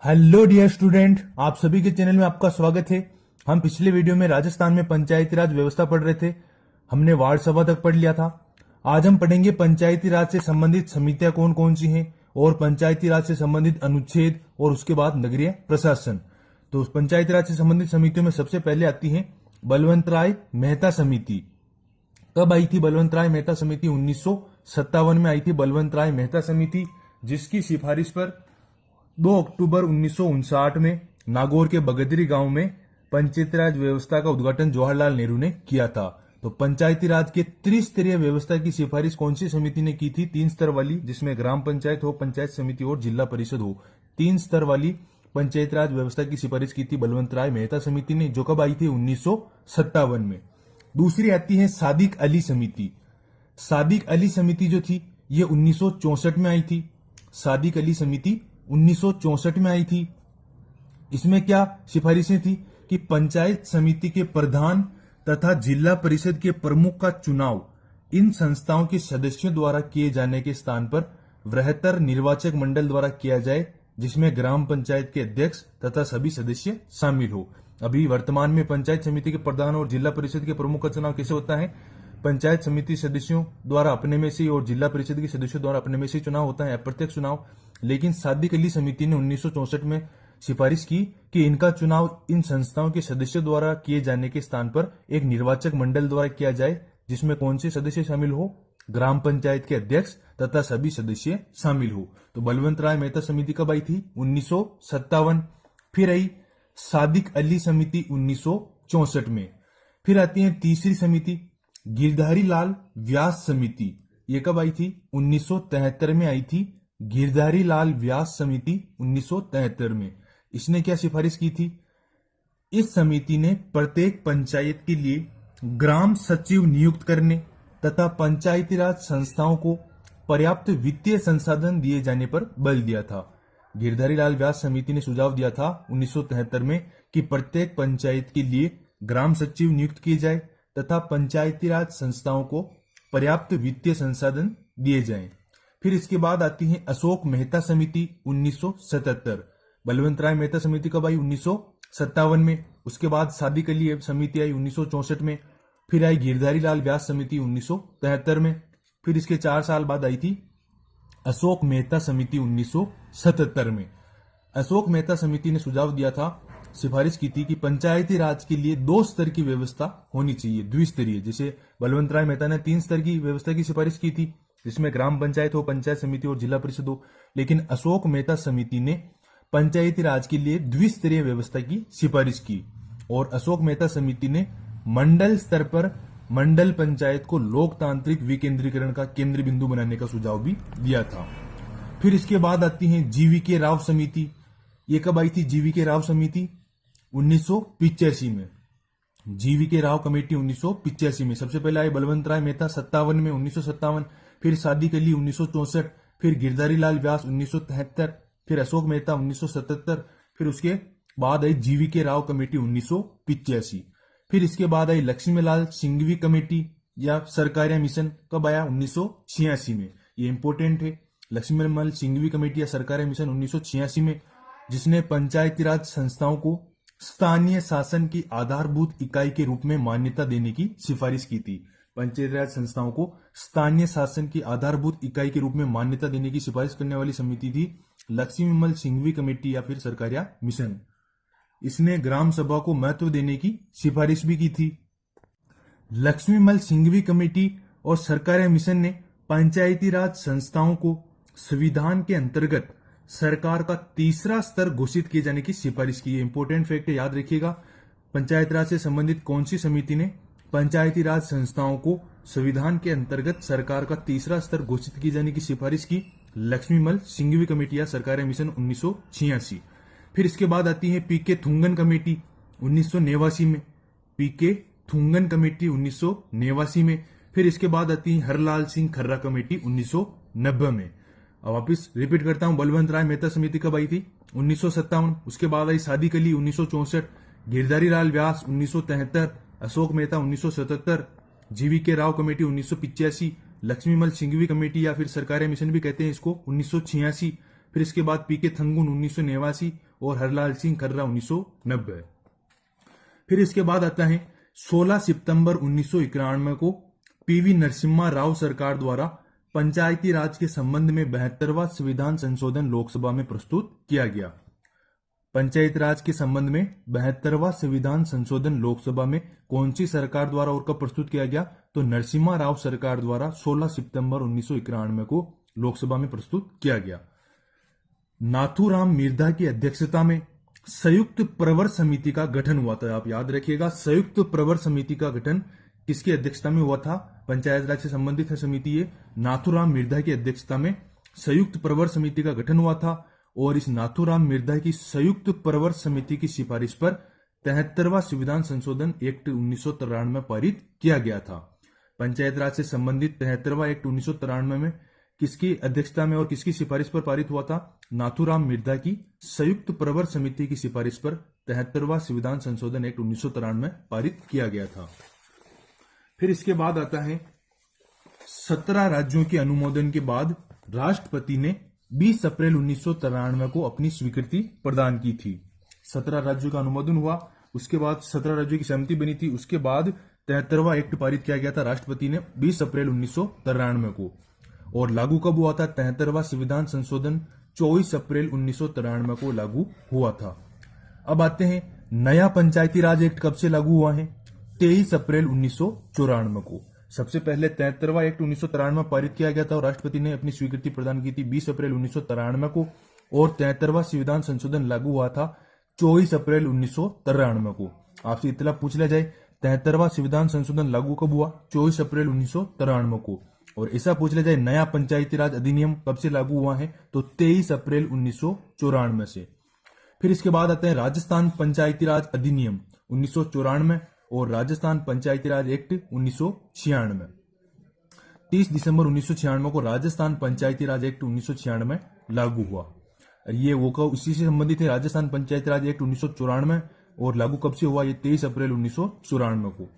Hello dear student, आप सभी के चैनल में आपका स्वागत है। हम पिछले वीडियो में राजस्थान में पंचायती राज व्यवस्था पढ़ रहे थे। हमने वार्ड सभा तक पढ़ लिया था। आज हम पढ़ेंगे पंचायती राज से संबंधित समितियां कौन कौन सी हैं और पंचायती राज से संबंधित अनुच्छेद और उसके बाद नगरीय प्रशासन। तो पंचायती राज से संबंधित समितियों में सबसे पहले आती है बलवंत राय मेहता समिति। कब आई थी बलवंत राय मेहता समिति? 1957 में आई थी बलवंत राय मेहता समिति, जिसकी सिफारिश पर 2 अक्टूबर 1959 में नागौर के बगदरी गांव में पंचायती राज व्यवस्था का उद्घाटन जवाहरलाल नेहरू ने किया था। तो पंचायती राज के त्रिस्तरीय व्यवस्था की सिफारिश कौन सी समिति ने की थी? 3 स्तर वाली, जिसमें ग्राम पंचायत हो, पंचायत समिति और जिला परिषद हो। 3 स्तर वाली पंचायती राज व्यवस्था की सिफारिश की थी बलवंत राय मेहता समिति ने, जो कब आई थी? 1957 में। दूसरी आती है सादिक अली समिति। सादिक अली समिति जो थी ये 1964 में आई थी। सादिक अली समिति 1964 में आई थी। इसमें क्या सिफारिशें थी कि पंचायत समिति के प्रधान तथा जिला परिषद के प्रमुख का चुनाव इन संस्थाओं के सदस्यों द्वारा किए जाने के स्थान पर वृहत्तर निर्वाचक मंडल द्वारा किया जाए, जिसमें ग्राम पंचायत के अध्यक्ष तथा सभी सदस्य शामिल हो। अभी वर्तमान में पंचायत समिति के प्रधान और जिला परिषद के प्रमुख का चुनाव कैसे होता है? पंचायत समिति सदस्यों द्वारा अपने में से और जिला परिषद के सदस्यों द्वारा अपने में से चुनाव होता है, अप्रत्यक्ष चुनाव। लेकिन सादिक अली समिति ने 1964 में सिफारिश की कि इनका चुनाव इन संस्थाओं के सदस्यों द्वारा किए जाने के स्थान पर एक निर्वाचक मंडल द्वारा किया जाए, जिसमें कौन से सदस्य शामिल हो? ग्राम पंचायत के अध्यक्ष तथा सभी सदस्य शामिल हो। तो बलवंत राय मेहता समिति कब आई थी? 1957। फिर आई सादिक अली समिति 1964 में। फिर आती है तीसरी समिति गिरधारी लाल व्यास समिति। ये कब आई थी? 1973 में आई थी गिरधारी लाल व्यास समिति 1973 में। इसने क्या सिफारिश की थी? इस समिति ने प्रत्येक पंचायत के लिए ग्राम सचिव नियुक्त करने तथा पंचायती राज संस्थाओं को पर्याप्त वित्तीय संसाधन दिए जाने पर बल दिया था। गिरधारी लाल व्यास समिति ने सुझाव दिया था 1973 में कि प्रत्येक पंचायत के लिए ग्राम सचिव नियुक्त किए जाए तथा पंचायती राज संस्थाओं को पर्याप्त वित्तीय संसाधन दिए जाएं। फिर इसके बाद आती है अशोक मेहता समिति 1977। बलवंत राय मेहता समिति कब आई? 1957 में। उसके बाद सादिक अली समिति आई 1964 में। फिर आई गिरधारी लाल व्यास समिति 1973 में। फिर इसके 4 साल बाद आई थी अशोक मेहता समिति 1977 में। अशोक मेहता समिति ने सुझाव दिया था, सिफारिश की थी कि पंचायती राज के लिए 2 स्तर की व्यवस्था होनी चाहिए, द्विस्तरीय। जैसे बलवंत राय मेहता ने 3 स्तर की व्यवस्था की सिफारिश की थी, जिसमें ग्राम पंचायत हो, पंचायत समिति और जिला परिषद हो। लेकिन अशोक मेहता समिति ने पंचायती राज के लिए द्विस्तरीय व्यवस्था की सिफारिश की और अशोक मेहता समिति ने मंडल स्तर पर मंडल पंचायत को लोकतांत्रिक विकेंद्रीकरण का केंद्र बिंदु बनाने का सुझाव भी दिया था। फिर इसके बाद आती है जीवीके राव समिति। ये कब आई थी जीवीके राव समिति? 1985 में। जीवीके राव कमेटी 1985 में। सबसे पहले आई बलवंत राय मेहता 57 में, 1957। फिर सादिक अली 1964। फिर गिरधारी लाल व्यास 1973। फिर अशोक मेहता 1977। फिर उसके बाद आई जीवीके राव कमेटी 1985। फिर इसके बाद आई लक्ष्मीलाल सिंघवी कमेटी या सरकारिया मिशन। कब आया? 1986 में। ये इंपोर्टेंट है। लक्ष्मीलाल सिंघवी कमेटी या सरकारिया मिशन 1986 में, जिसने पंचायती राज संस्थाओं को स्थानीय शासन की आधारभूत इकाई के रूप में मान्यता देने की सिफारिश की थी। पंचायती राज संस्थाओं को स्थानीय शासन की आधारभूत इकाई के रूप में मान्यता देने की सिफारिश करने वाली समिति थी लक्ष्मीमल सिंघवी कमेटी या फिर सरकारिया मिशन। इसने ग्राम सभा को महत्व देने की सिफारिश भी की थी। लक्ष्मीमल सिंघवी कमेटी और सरकारिया मिशन ने पंचायती राज संस्थाओं को संविधान के अंतर्गत सरकार का तीसरा स्तर घोषित किए जाने की सिफारिश की है। इंपोर्टेंट फैक्ट है, याद रखिएगा। पंचायती राज से संबंधित कौन सी समिति ने पंचायती राज संस्थाओं को संविधान के अंतर्गत सरकार का तीसरा स्तर घोषित किए जाने की सिफारिश की? लक्ष्मीमल सिंघवी कमेटी या सरकारिया मिशन 1986। फिर इसके बाद आती है पीके थुंगन कमेटी 1989 में। पीके थुंगन कमेटी 1989 में। फिर इसके बाद आती है हरलाल सिंह खर्रा कमेटी 1990 में। अब वापिस रिपीट करता हूं, बलवंत राय मेहता समिति कब आई थी? 1957। उसके बाद आई Sadiq Ali 1964। Girdhari Lal Vyas 1973। Ashok Mehta 1977। GVK Rao committee 1985। Laxmimall Singhvi committee या फिर सरकारिया मिशन भी कहते हैं इसको 1986। फिर इसके बाद पीके थंगुन 1989 और हरलाल सिंह खर्रा 1990। फिर इसके बाद आता है 16 सितंबर 1991 को पीवी नरसिम्हा राव सरकार द्वारा पंचायती राज के संबंध में 72वां संविधान संशोधन लोकसभा में प्रस्तुत किया गया। पंचायत राज के संबंध में 72वां संविधान संशोधन लोकसभा में कौन सी सरकार द्वारा और कब प्रस्तुत किया गया? तो नरसिम्हा राव सरकार द्वारा 16 सितंबर 1991 को लोकसभा में प्रस्तुत किया गया। नाथूराम मिर्धा की अध्यक्षता में संयुक्त प्रवर समिति का गठन हुआ था। आप याद रखिएगा, संयुक्त प्रवर समिति का गठन किसकी अध्यक्षता में हुआ था? पंचायत राज से संबंधित है समिति ये। नाथूराम मिर्धा की अध्यक्षता में संयुक्त प्रवर समिति का गठन हुआ था और इस नाथूराम मिर्धा की संयुक्त प्रवर समिति की सिफारिश पर 73वां संविधान संशोधन एक्ट 1993 में पारित किया गया था। पंचायत राज से संबंधित 73वां एक्ट 1993 में किसकी अध्यक्षता में और किसकी सिफारिश पर पारित हुआ था? नाथूराम मिर्धा की संयुक्त प्रवर समिति की सिफारिश पर 73वां संविधान संशोधन एक्ट 1993 में पारित किया गया था। फिर इसके बाद आता है 17 राज्यों के अनुमोदन के बाद राष्ट्रपति ने 20 अप्रैल 1993 को अपनी स्वीकृति प्रदान की थी। 17 राज्यों का अनुमोदन हुआ, उसके बाद 17 राज्यों की सहमति बनी थी, उसके बाद 73वां एक्ट पारित किया गया था राष्ट्रपति ने 20 अप्रैल 1993 को। और लागू कब हुआ था? 73वां संविधान संशोधन 24 अप्रैल 1993 को लागू हुआ था। अब आते हैं नया पंचायती राज एक्ट कब से लागू हुआ है? 23 अप्रैल 1994 को। सबसे पहले 73वां एक्ट 1993 में पारित किया गया था और राष्ट्रपति ने अपनी स्वीकृति प्रदान की थी 20 अप्रैल 1993 को, और 73वां संविधान संशोधन लागू हुआ था 24 अप्रैल 1993 को। आपसे इतना पूछ लिया जाए 73वां संविधान संशोधन लागू कब हुआ? 24 अप्रैल 1993 को। और ऐसा पूछ लिया जाए नया पंचायती राज अधिनियम कब से लागू हुआ है? तो 23 अप्रैल 1994 से। फिर इसके बाद आते हैं राजस्थान पंचायती राज अधिनियम 1994 और राजस्थान पंचायती राज एक्ट 1996। 30 दिसंबर 1996 को राजस्थान पंचायती राज एक्ट 1996 में लागू हुआ। ये वो कब इसी से संबंधित है, राजस्थान पंचायती राज एक्ट 1994 और लागू कब से हुआ? ये 23 अप्रैल 1994 को।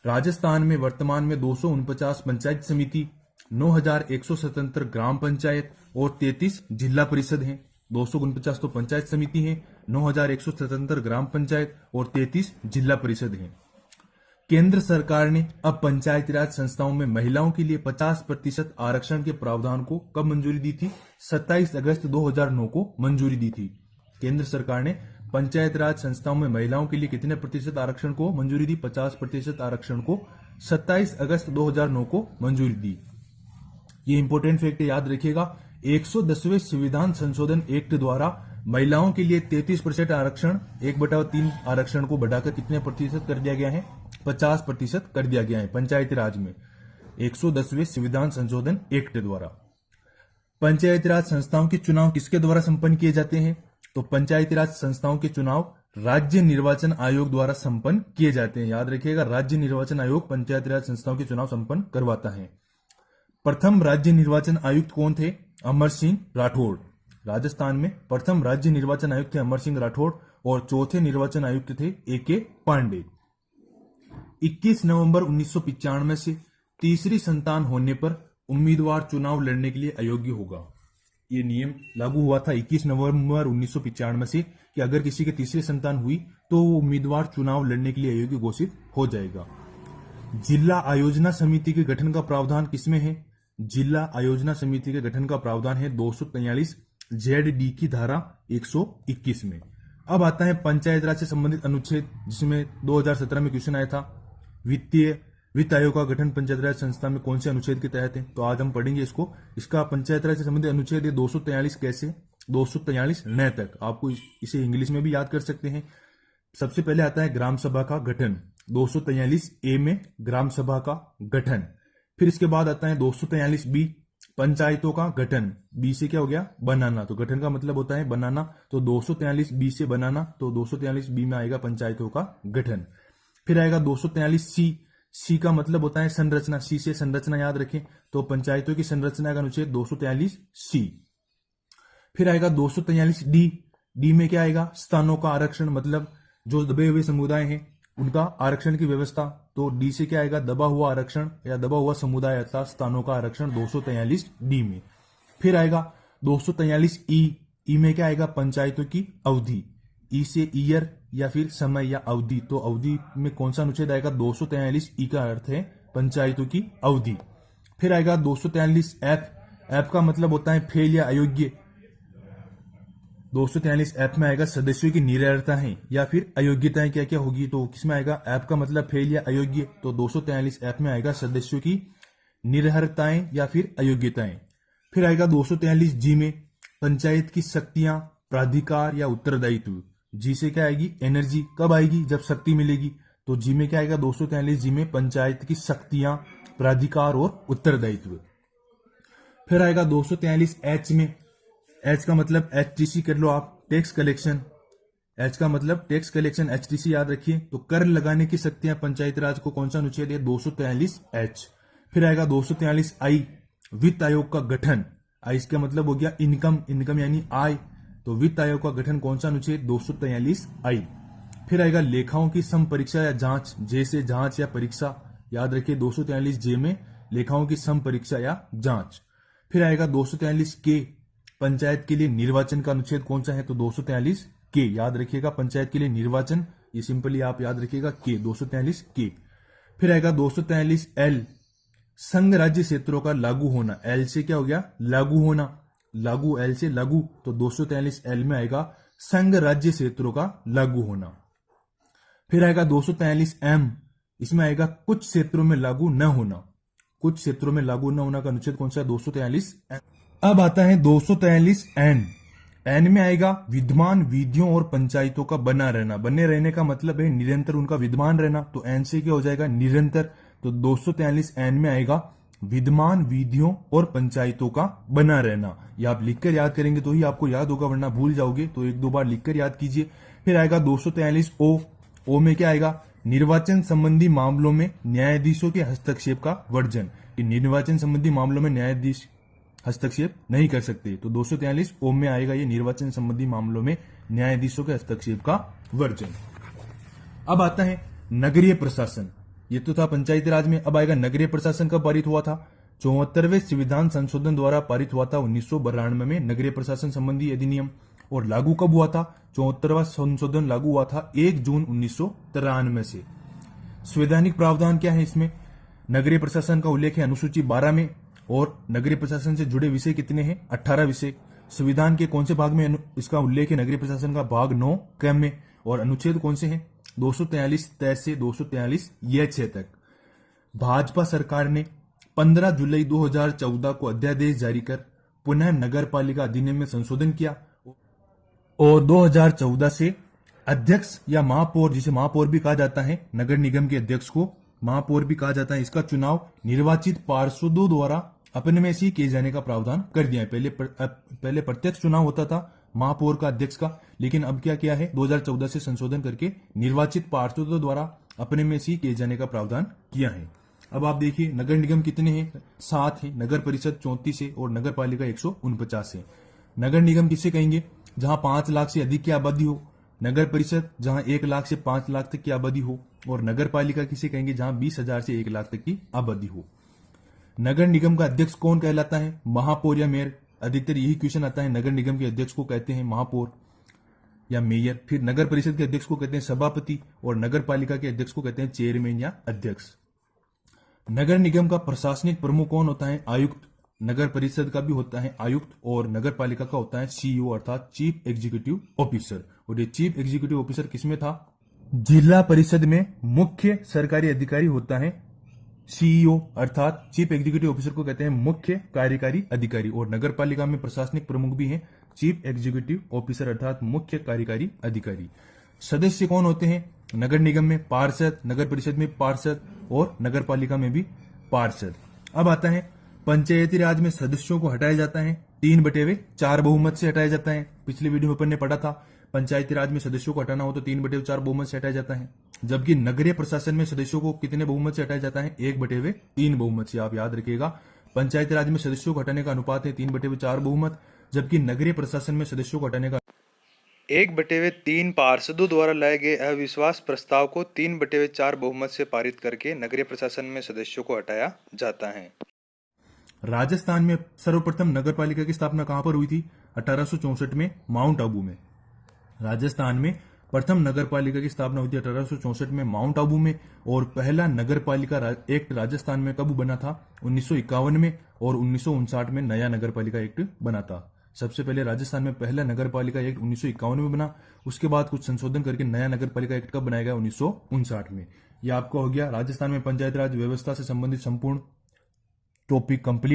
राजस्थान में वर्तमान में 249 पंचायत समिति, 9177 ग्राम पंचायत और 33 जिला परिषद हैं। 249 तो पंचायत समिति है, 9177 ग्राम पंचायत और 33 जिला परिषद हैं। केंद्र सरकार ने अब पंचायती राज संस्थाओं में महिलाओं के लिए 50% आरक्षण के प्रावधान को कब मंजूरी दी थी? 27 अगस्त 2009 को मंजूरी दी थी। केंद्र सरकार ने पंचायत राज संस्थाओं में महिलाओं के लिए कितने प्रतिशत आरक्षण को मंजूरी दी? 50% आरक्षण को 27 अगस्त 2009 को मंजूरी दी। ये इंपॉर्टेंट फैक्ट याद रखिएगा। 110वें संविधान संशोधन एक्ट द्वारा महिलाओं के लिए 33% आरक्षण 1/3 आरक्षण को बढ़ाकर कितने प्रतिशत कर दिया गया है? 50% कर दिया गया है पंचायती राज में 110वें संविधान संशोधन एक्ट द्वारा। पंचायती राज संस्थाओं के चुनाव किसके द्वारा संपन्न किए जाते हैं? तो पंचायती राज संस्थाओं के चुनाव राज्य निर्वाचन आयोग द्वारा संपन्न किए जाते हैं। याद रखिएगा, राज्य निर्वाचन आयोग पंचायती राज संस्थाओं के चुनाव संपन्न करवाता है। प्रथम राज्य निर्वाचन आयुक्त कौन थे? अमर सिंह राठौड़। राजस्थान में प्रथम राज्य निर्वाचन आयुक्त थे अमर सिंह राठौड़ और चौथे निर्वाचन आयुक्त थे ए.के. पांडे। 21 नवंबर 1995 से तीसरी संतान होने पर उम्मीदवार चुनाव लड़ने के लिए अयोग्य होगा। ये नियम लागू हुआ था 21 नवंबर 1995 से कि अगर किसी की तीसरी संतान हुई तो वो उम्मीदवार चुनाव लड़ने के लिए अयोग्य घोषित हो जाएगा। जिला आयोजना समिति के गठन का प्रावधान किसमें है? जिला आयोजना समिति के गठन का प्रावधान है 243 ZD की धारा 121 में। अब आता है पंचायत राज से संबंधित अनुच्छेद, जिसमें 2017 में क्वेश्चन आया था। वित्त आयोग का गठन पंचायत राज संस्था में कौन से अनुच्छेद के तहत है? तो आज हम पढ़ेंगे इसको। इसका पंचायत राज से संबंधित अनुच्छेद है 243 कैसे? 243 न तक। आपको इसे इंग्लिश में भी याद कर सकते हैं। सबसे पहले आता है ग्राम सभा का गठन, 243A में ग्राम सभा का गठन। फिर इसके बाद आता है 243B पंचायतों का गठन। बी से क्या हो गया? बनाना। तो गठन का मतलब होता है बनाना, तो 243B से बनाना, तो 243B में आएगा पंचायतों का गठन। फिर आएगा 243C। सी का मतलब होता है संरचना। सी से संरचना याद रखें, तो पंचायतों की संरचना का अनुच्छेद 243C। फिर आएगा 243D। डी में क्या आएगा? स्थानों का आरक्षण, मतलब जो दबे हुए समुदाय हैं उनका आरक्षण की व्यवस्था। तो डी से क्या आएगा? दबा हुआ आरक्षण या दबा हुआ समुदाय अर्थात स्थानों का आरक्षण 243D में। फिर आएगा 243E। ई में क्या आएगा, पंचायतों की अवधि। ई से ईयर या फिर समय या अवधि, तो अवधि में कौन सा अनुच्छेद आएगा, 243। ई का अर्थ है पंचायतों की अवधि। फिर आएगा 243 एफ। एफ का मतलब होता है फेल या अयोग्य। 243 एफ में आएगा सदस्यों की निरर्हताएं या फिर अयोग्यताएं क्या क्या होगी, तो किसमें आएगा, एफ का मतलब फेल या अयोग्य, तो 243 एफ में आएगा सदस्यों की निरर्हताएं या फिर अयोग्यताएं। फिर आएगा 243 जी में पंचायत की शक्तियां, प्राधिकार या उत्तरदायित्व। जी से क्या आएगी, एनर्जी। कब आएगी, जब शक्ति मिलेगी। तो जी में क्या आएगा, 243 जी में पंचायत की शक्तियां, प्राधिकार और उत्तरदायित्व। फिर आएगा 243 एच में, एच का मतलब एचटीसी कर लो आप, टैक्स कलेक्शन। एच का मतलब टैक्स कलेक्शन, एचटीसी याद रखिए। तो कर लगाने की शक्तियां पंचायती राज को कौन सा अनुच्छेद है, 243 एच। फिर आएगा 243 आई, वित्त आयोग का गठन। आई इसका मतलब हो गया इनकम, इनकम यानी आय। तो वित्त आयोग का गठन कौन सा अनुच्छेद, 243 आई। फिर आएगा लेखाओं की सम परीक्षा या जांच, जैसे जांच या परीक्षा, याद रखिए 243 जे में लेखाओं की सम परीक्षा या जांच। फिर आएगा 243 के, पंचायत के लिए निर्वाचन का अनुच्छेद कौन सा है, तो 243 के, याद रखिएगा पंचायत के लिए निर्वाचन, ये सिंपली आप याद रखिएगा के, 243 के। फिर आएगा 243 एल, संघ राज्य क्षेत्रों का लागू होना। एल से क्या हो गया, लागू होना, लागू, एल से लागू, तो 243 एल में आएगा संघ राज्य क्षेत्रों का लागू होना। फिर आएगा 243 एम, इसमें आएगा कुछ क्षेत्रों में लागू न होना। कुछ क्षेत्रों में लागू न होना का अनुच्छेद कौन सा है, 243 एम। अब आता है 243 एन। एन में आएगा विद्यमान विधियों और पंचायतों का बना रहना। बने रहने का मतलब है निरंतर उनका विद्यमान रहना, तो एन से क्या हो जाएगा, निरंतर। तो 243 एन में आएगा विद्यमान विधियों और पंचायतों का बना रहना। ये आप लिखकर याद करेंगे तो ही आपको याद होगा, वरना भूल जाओगे, तो एक दो बार लिखकर याद कीजिए। फिर आएगा 243 ओ। ओ में क्या आएगा, निर्वाचन संबंधी मामलों में न्यायाधीशों के हस्तक्षेप का वर्जन। निर्वाचन संबंधी मामलों में न्यायाधीश हस्तक्षेप नहीं कर सकते, तो 243 ओम में आएगा ये निर्वाचन संबंधी मामलों में न्यायाधीशों के हस्तक्षेप का वर्जन। अब आता है नगरीय प्रशासन, ये तो था पंचायती राज में। अब आएगा नगरीय प्रशासन कब पारित हुआ था, 74वें संविधान संशोधन द्वारा पारित हुआ था 1992 में नगरीय प्रशासन संबंधी अधिनियम। और लागू कब हुआ था, 74वां संशोधन लागू हुआ था 1 जून 1993 से। संवैधानिक प्रावधान क्या है इसमें, नगरीय प्रशासन का उल्लेख है अनुसूची 12 में। और नगरीय प्रशासन से जुड़े विषय कितने हैं, 18 विषय। संविधान के कौन से भाग में इसका उल्लेख है, नगरीय प्रशासन का भाग 9 क्रम में। और अनुच्छेद कौन से हैं, 243 तय से 243 ये 6 तक। भाजपा सरकार ने 15 जुलाई 2014 को अध्यादेश जारी कर पुनः नगर पालिका अधिनियम में संशोधन किया। और 2014 से अध्यक्ष या महापौर, जिसे महापौर भी कहा जाता है, नगर निगम के अध्यक्ष को महापौर भी कहा जाता है, इसका चुनाव निर्वाचित पार्षदों द्वारा अपने में से ही किए जाने का प्रावधान कर दिया है। पहले प्रत्यक्ष चुनाव होता था महापौर का, अध्यक्ष का, लेकिन अब क्या किया है, 2014 से संशोधन करके निर्वाचित पार्षदों द्वारा अपने में से ही किए जाने का प्रावधान किया है। अब आप देखिए नगर निगम कितने हैं, 7 है, नगर परिषद 34 है और नगर पालिका 149 है। नगर निगम किसे कहेंगे, जहां 5 लाख से अधिक की आबादी हो। नगर परिषद जहां 1 लाख से 5 लाख तक की आबादी हो। और नगर पालिका किसे कहेंगे, जहां 20,000 से 1 लाख तक की आबादी हो। नगर निगम का अध्यक्ष कौन कहलाता है, महापौर या मेयर। अधिकतर यही क्वेश्चन आता है, नगर निगम के अध्यक्ष को कहते हैं महापौर या मेयर। फिर नगर परिषद के अध्यक्ष को कहते हैं सभापति और नगर पालिका के अध्यक्ष को कहते हैं चेयरमैन या अध्यक्ष। नगर निगम का प्रशासनिक प्रमुख कौन होता है, आयुक्त। नगर परिषद का भी होता है आयुक्त और नगर पालिका का होता है सीईओ अर्थात चीफ एग्जीक्यूटिव ऑफिसर। और ये चीफ एग्जीक्यूटिव ऑफिसर किसमें था, जिला परिषद में मुख्य सरकारी अधिकारी होता है सीईओ अर्थात चीफ एग्जीक्यूटिव ऑफिसर को कहते हैं मुख्य कार्यकारी अधिकारी। और नगर पालिका में प्रशासनिक प्रमुख भी हैं चीफ एग्जीक्यूटिव ऑफिसर अर्थात मुख्य कार्यकारी अधिकारी। सदस्य कौन होते हैं नगर निगम में, पार्षद, नगर परिषद में पार्षद और नगर पालिका में भी पार्षद। अब आता है पंचायती राज में सदस्यों को हटाया जाता है 3/4 बहुमत से हटाया जाता है। पिछले वीडियो में अपन ने पढ़ा था पंचायती राज में सदस्यों को हटाना हो तो 3/4 बहुमत से हटाया जाता है। जबकि नगरीय प्रशासन में सदस्यों को कितने बहुमत से हटाया जाता है, 1/3 बहुमत से। आप याद रखिएगा पंचायती राज में सदस्यों को हटाने का अनुपात है 3/4 बहुमत, जबकि नगरीय प्रशासन में सदस्यों को हटाने का 1/3 पार्षदों द्वारा लाए गए अविश्वास प्रस्ताव को 3/4 बहुमत से पारित करके नगरीय प्रशासन में सदस्यों को हटाया जाता है। राजस्थान में सर्वप्रथम नगर पालिका की स्थापना कहां पर हुई थी? 1864 में माउंट आबू में। राजस्थान में प्रथम नगर पालिका की स्थापना हुई थी 1864 में माउंट आबू में। और पहला नगर पालिका एक्ट राजस्थान में कब बना था? 1951 में। और 1959 में नया नगर पालिका एक्ट बना था। सबसे पहले राजस्थान में पहला नगर पालिका एक्ट 1951 में बना, उसके बाद कुछ संशोधन करके नया नगर पालिका एक्ट कब बनाया गया? 1959 में। यह आपका हो गया राजस्थान में पंचायत राज व्यवस्था से संबंधित संपूर्ण टॉपिक कंप्लीट।